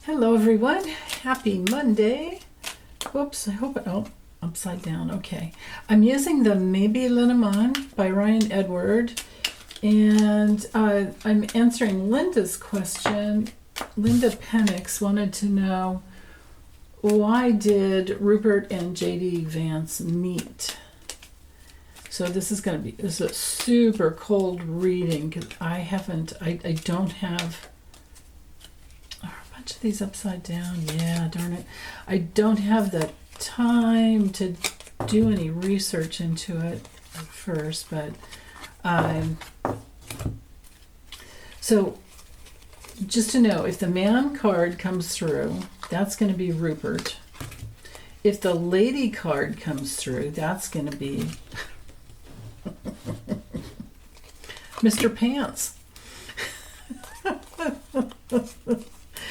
Hello everyone, happy Monday. Whoops, I hope upside down, okay. I'm using the Maybe Lenormand by Ryan Edward, and I'm answering Linda's question. Linda Penix wanted to know, why did Rupert and JD Vance meet? So this is a super cold reading, because I don't have a bunch of these upside down. Yeah, darn it. I don't have the time to do any research into it at first, but so just to know, if the man card comes through, that's going to be Rupert. If the lady card comes through, that's going to be Mr. Pants.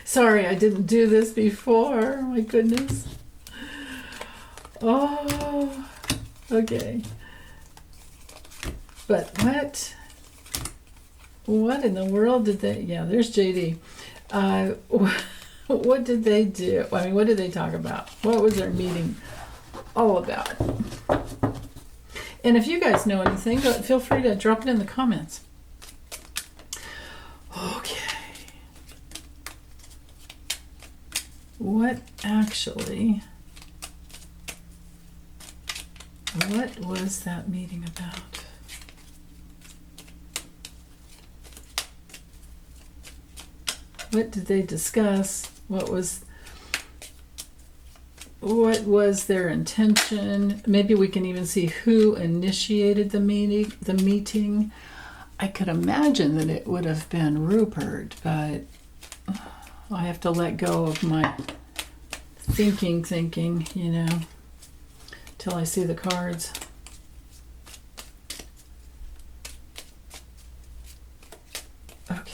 Sorry, I didn't do this before. My goodness. Oh, okay. But what in the world did they, yeah, there's JD. What did they do? I mean, what did they talk about? What was their meeting all about? And if you guys know anything, feel free to drop it in the comments. Okay. What was that meeting about? What did they discuss? What was their intention? Maybe we can even see who initiated the meeting. I could imagine that it would have been Rupert, but I have to let go of my thinking, till I see the cards. Okay.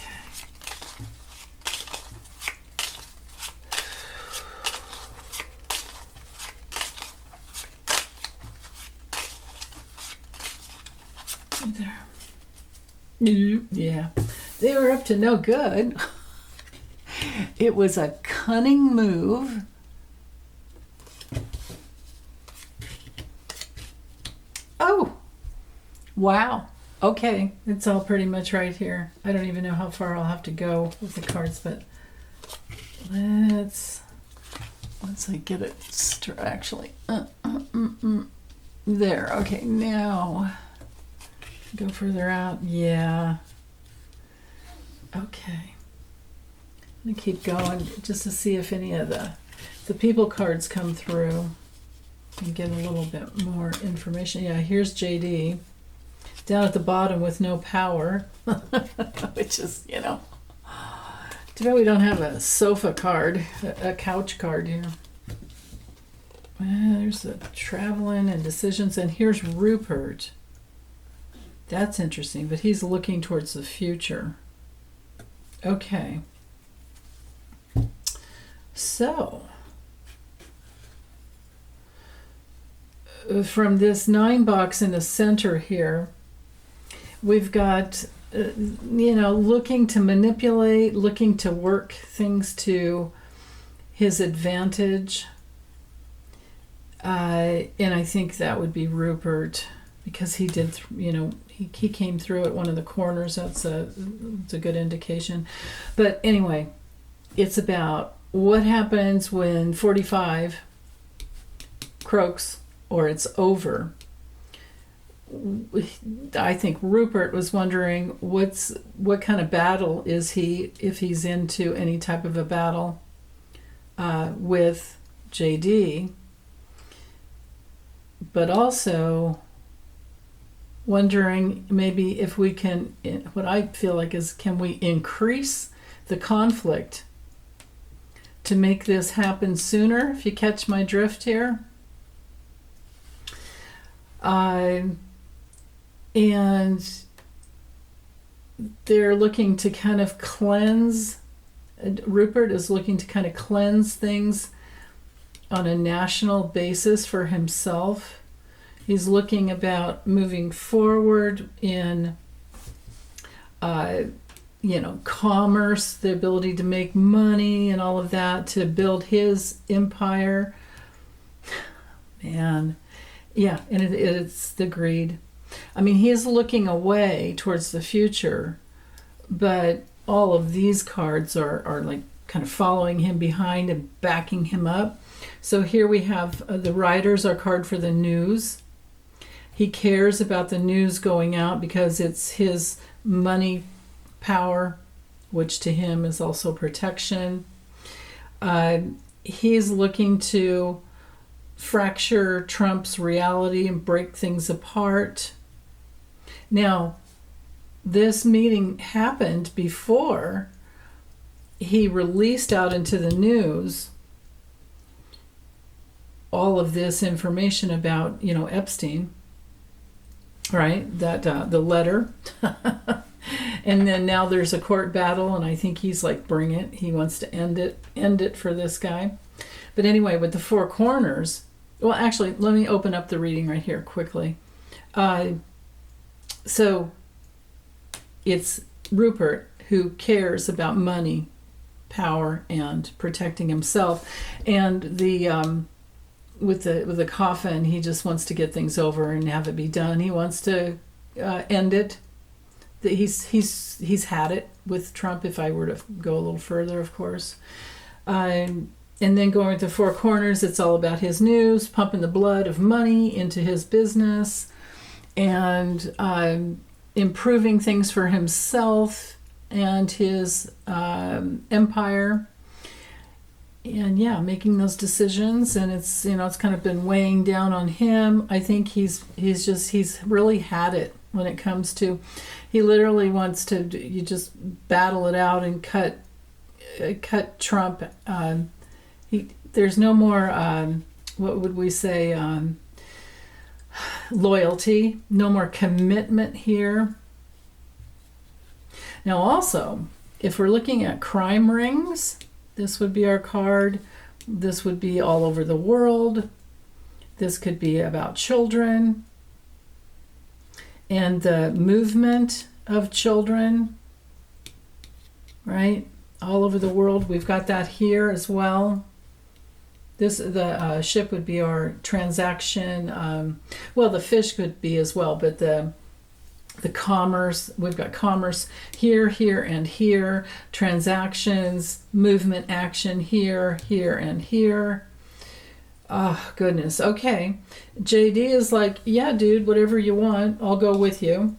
There. Yeah, they were up to no good. It was a cunning move. Oh, wow. Okay, it's all pretty much right here. I don't even know how far I'll have to go with the cards, but let's get it actually. There. Okay, now go further out. Yeah. Okay. I'm gonna keep going just to see if any of the people cards come through and get a little bit more information. Yeah, here's JD down at the bottom with no power, which is, too bad we don't have a sofa card, a couch card here. There's the traveling and decisions, and here's Rupert. That's interesting, but he's looking towards the future. Okay. So, from this 9 box in the center here, we've got, looking to manipulate, looking to work things to his advantage. And I think that would be Rupert, because he did, he came through at one of the corners. That's a good indication. But anyway, it's about what happens when 45 croaks or it's over. I think Rupert was wondering what kind of battle is he, if he's into any type of a battle with JD, but also wondering maybe if we can, what I feel like is, can we increase the conflict to make this happen sooner, if you catch my drift here? And they're looking to kind of cleanse, Rupert is looking to kind of cleanse things on a national basis for himself. He's looking about moving forward in commerce, the ability to make money and all of that to build his empire. Man, yeah, and it's the greed. I mean, he is looking away towards the future, but all of these cards are like kind of following him behind and backing him up. So here we have the Riders, our card for the news. He cares about the news going out because it's his money power, which to him is also protection. He's looking to fracture Trump's reality and break things apart. Now, this meeting happened before he released out into the news all of this information about, Epstein, right? That the letter. And then now there's a court battle, and I think he's like, bring it. He wants to end it for this guy. But anyway, with the Four Corners, well, actually, let me open up the reading right here quickly. So it's Rupert who cares about money, power, and protecting himself. And the with the coffin, he just wants to get things over and have it be done. He wants to end it. He's had it with Trump, if I were to go a little further, of course. And then going with the Four Corners, it's all about his news, pumping the blood of money into his business, and improving things for himself and his empire. And yeah, making those decisions, and it's it's kind of been weighing down on him. I think he's really had it when it comes to, he literally wants to, you just battle it out and cut Trump. There's no more what would we say, loyalty, no more commitment here. Now also, if we're looking at crime rings, this would be our card. This would be all over the world. This could be about children and the movement of children, right? All over the world. We've got that here as well. The ship would be our transaction. Well, the fish could be as well, but the commerce, we've got commerce here, here, and here. Transactions, movement, action here, here, and here. Oh, goodness. Okay. JD is like, yeah, dude, whatever you want, I'll go with you.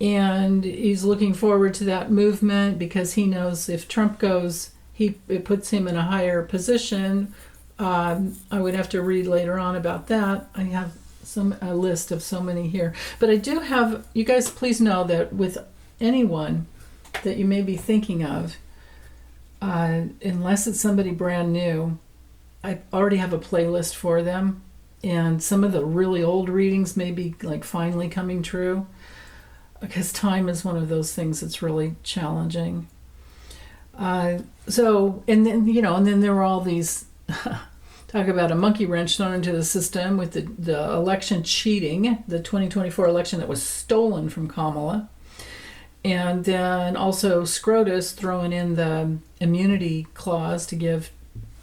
And he's looking forward to that movement because he knows if Trump goes, it puts him in a higher position. I would have to read later on about that. I have a list of so many here. But I do have, you guys please know that with anyone that you may be thinking of, unless it's somebody brand new, I already have a playlist for them. And some of the really old readings may be like finally coming true, because time is one of those things that's really challenging. And then there were all these talk about a monkey wrench thrown into the system with the election cheating, the 2024 election that was stolen from Kamala. And then also Scrotus throwing in the immunity clause to give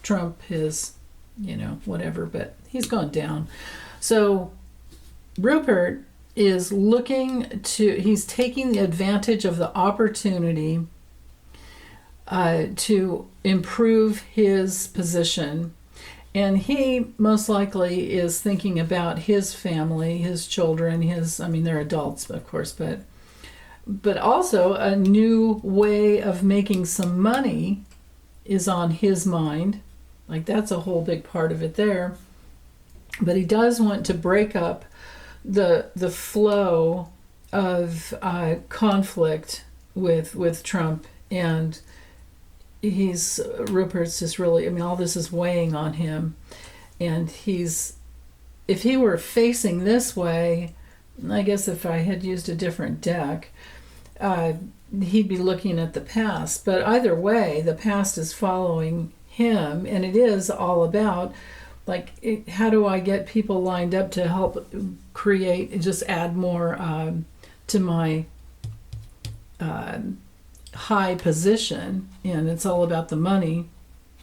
Trump his, whatever, but he's gone down. So Rupert is he's taking the advantage of the opportunity to improve his position. And he most likely is thinking about his family, his children, they're adults, of course, but also a new way of making some money is on his mind. Like, that's a whole big part of it there. But he does want to break up the flow of conflict with Trump, and Rupert's just really, all this is weighing on him, and if he were facing this way, I guess if I had used a different deck, he'd be looking at the past. But either way, the past is following him, and it is all about, how do I get people lined up to help create, just add more to my high position, and it's all about the money.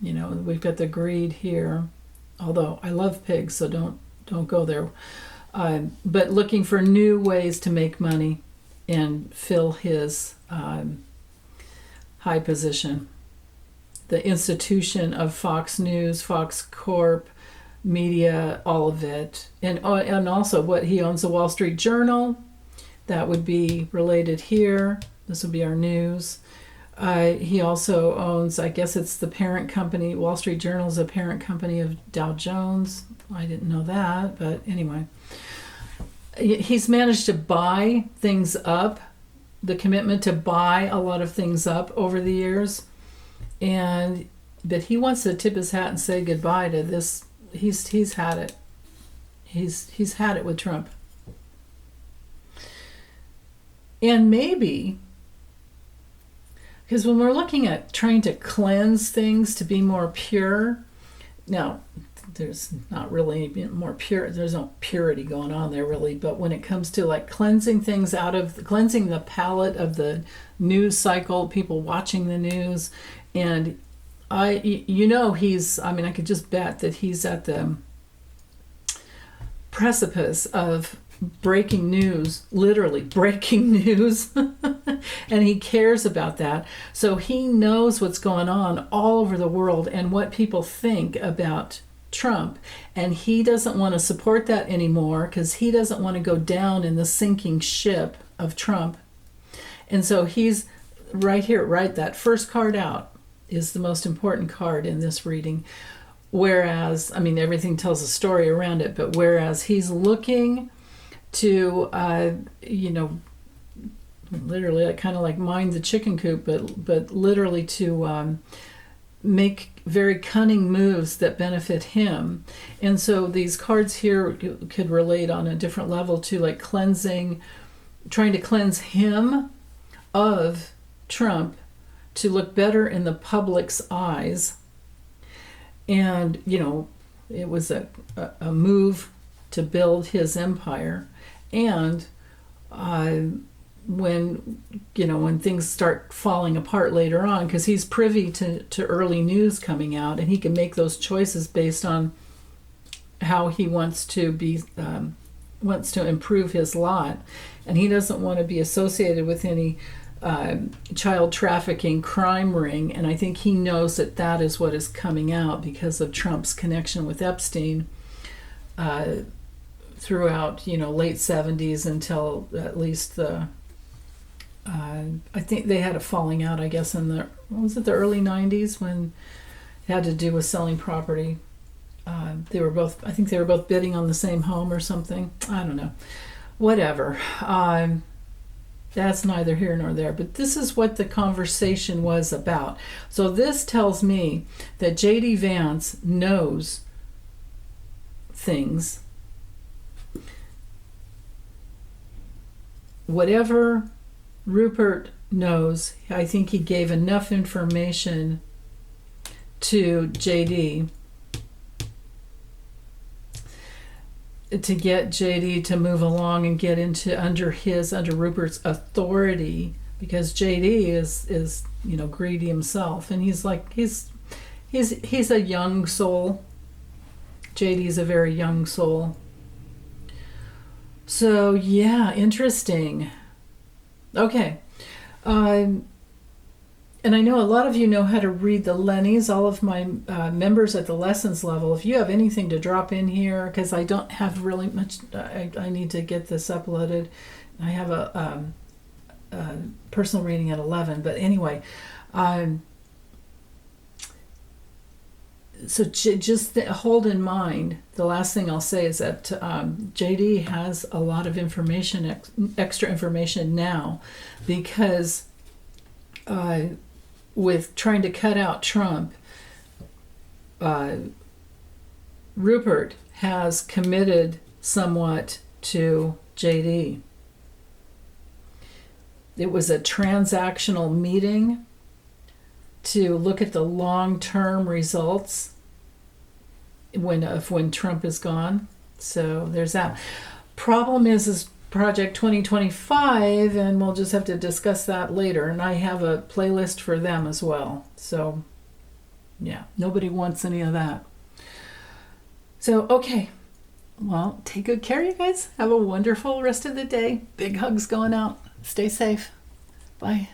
You know, we've got the greed here. Although I love pigs, so don't go there. But looking for new ways to make money and fill his high position. The institution of Fox News, Fox Corp, media, all of it. And also what he owns, the Wall Street Journal. That would be related here. This would be our news. He also owns, I guess it's the parent company, Wall Street Journal is a parent company of Dow Jones. I didn't know that, but anyway. He's managed to buy things up, the commitment to buy a lot of things up over the years. But he wants to tip his hat and say goodbye to this. He's had it. He's had it with Trump. And maybe, because when we're looking at trying to cleanse things to be more pure, now there's not really more pure, there's no purity going on there really, but when it comes to like cleansing things cleansing the palate of the news cycle, people watching the news, and I could just bet that he's at the precipice of breaking news, literally breaking news, and he cares about that. So he knows what's going on all over the world and what people think about Trump, and he doesn't want to support that anymore because he doesn't want to go down in the sinking ship of Trump. And so he's right here, right? That first card out is the most important card in this reading. Whereas, everything tells a story around it, but whereas he's looking to, literally kind of like mind the chicken coop, but literally to make very cunning moves that benefit him. And so these cards here could relate on a different level to like trying to cleanse him of Trump to look better in the public's eyes. And, it was a move to build his empire. And when things start falling apart later on, because he's privy to early news coming out, and he can make those choices based on how he wants to improve his lot, and he doesn't want to be associated with any child trafficking crime ring. And I think he knows that is what is coming out because of Trump's connection with Epstein throughout late 70s until at least the I think they had a falling out, I guess, in the early 90s when it had to do with selling property. I think they were both bidding on the same home or something. I don't know. Whatever. That's neither here nor there. But this is what the conversation was about. So this tells me that JD Vance knows things. Whatever Rupert knows, I think he gave enough information to JD to get JD to move along and get under Rupert's authority, because JD is greedy himself, and he's a young soul. JD's a very young soul. So yeah, interesting. Okay. And I know a lot of you know how to read the Lennies, all of my members at the lessons level. If you have anything to drop in here, because I don't have really much, I need to get this uploaded. I have a personal reading at 11, but anyway. So just hold in mind, the last thing I'll say is that JD has a lot of information, extra information now, because with trying to cut out Trump, Rupert has committed somewhat to JD. It was a transactional meeting to look at the long-term results when Trump is gone. So there's that. Problem is Project 2025, and we'll just have to discuss that later. And I have a playlist for them as well. So, yeah, nobody wants any of that. So, okay. Well, take good care, you guys. Have a wonderful rest of the day. Big hugs going out. Stay safe. Bye.